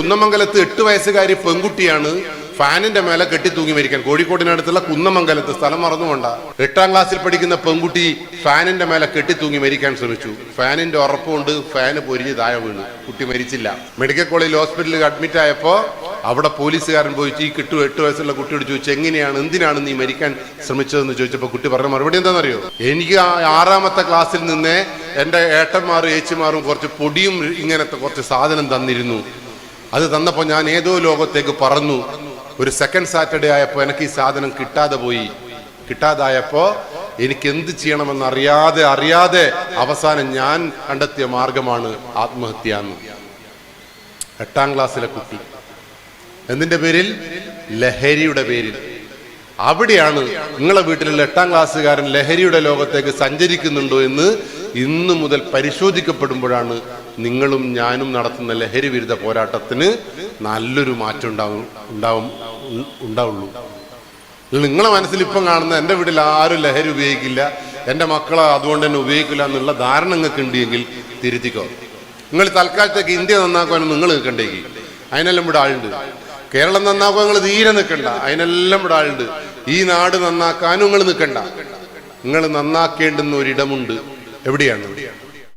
കുന്നമംഗലത്ത് 8 വയസ്സുകാരി പെൺകുട്ടിയാണ് ഫാനിന്റെ മേലെ കെട്ടിത്തൂങ്ങി മരിക്കാൻ. കോഴിക്കോടിനടുത്തുള്ള കുന്നമംഗലത്ത്, സ്ഥലം മറന്നുകൊണ്ട. 8ാം ക്ലാസ്സിൽ പഠിക്കുന്ന പെൺകുട്ടി ഫാനിന്റെ മേലെ കെട്ടിത്തൂങ്ങി മരിക്കാൻ ശ്രമിച്ചു. ഫാനിന്റെ ഉറപ്പുകൊണ്ട് ഫാന് പൊരിഞ്ഞ് താഴെ വീണു. കുട്ടി മരിച്ചില്ല. മെഡിക്കൽ കോളേജ് ഹോസ്പിറ്റലിൽ അഡ്മിറ്റ് ആയപ്പോ അവിടെ പോലീസുകാരൻ പോയി ഈ 8 വയസ്സുള്ള കുട്ടിയോട് ചോദിച്ചു, എന്തിനാണ് നീ മരിക്കാൻ ശ്രമിച്ചതെന്ന് ചോദിച്ചപ്പോൾ കുട്ടി പറഞ്ഞ മറുപടി എന്താണെന്നറിയോ? എനിക്ക് 6ാമത്തെ ക്ലാസ്സിൽ നിന്നേ എന്റെ ഏട്ടന്മാരും ഏച്ചിമാരും കുറച്ച് പൊടിയും ഇങ്ങനത്തെ കുറച്ച് സാധനം തന്നിരുന്നു. അത് തന്നപ്പോൾ ഞാൻ ഏതോ ലോകത്തേക്ക് പറന്നു. ഒരു സെക്കൻഡ് സാറ്റർഡേ ആയപ്പോൾ എനിക്ക് ഈ സാധനം കിട്ടാതായപ്പോ എനിക്ക് എന്ത് ചെയ്യണമെന്ന് അറിയാതെ അവസാനം ഞാൻ കണ്ടെത്തിയ മാർഗമാണ് ആത്മഹത്യ എന്ന്. 8ാം ക്ലാസ്സിലെ കുട്ടി എന്തിന്റെ പേരിൽ? ലഹരിയുടെ പേരിൽ. അവിടെയാണ് നിങ്ങളെ വീട്ടിലുള്ള 8ാം ക്ലാസ്സുകാരൻ ലഹരിയുടെ ലോകത്തേക്ക് സഞ്ചരിക്കുന്നുണ്ടോ എന്ന് ഇന്നു മുതൽ പരിശോധിക്കപ്പെടുമ്പോഴാണ് നിങ്ങളും ഞാനും നടത്തുന്ന ലഹരി വിരുദ്ധ പോരാട്ടത്തിന് നല്ലൊരു മാറ്റം ഉണ്ടാവുള്ളൂ. നിങ്ങളെ മനസ്സിൽ ഇപ്പം കാണുന്ന എൻ്റെ വീട്ടിൽ ആരും ലഹരി ഉപയോഗിക്കില്ല, എൻ്റെ മക്കളെ അതുകൊണ്ട് തന്നെ ഉപയോഗിക്കില്ല എന്നുള്ള ധാരണ നിങ്ങൾക്ക് ഉണ്ടെങ്കിൽ തിരുത്തിക്കോ. നിങ്ങൾ തൽക്കാലത്തേക്ക് ഇന്ത്യ നന്നാക്കാനും നിങ്ങൾ നിൽക്കണ്ടേക്ക്, അതിനെല്ലാം ഇവിടെ ആളുണ്ട്. കേരളം നന്നാക്കാൻ നിങ്ങൾ തീരെ നിൽക്കണ്ട, അതിനെല്ലാം ഇവിടെ ആളുണ്ട്. ഈ നാട് നന്നാക്കാനും നിങ്ങൾ നിൽക്കണ്ട. നിങ്ങൾ നന്നാക്കേണ്ടുന്ന ഒരിടമുണ്ട്. എവിടെയാണ്?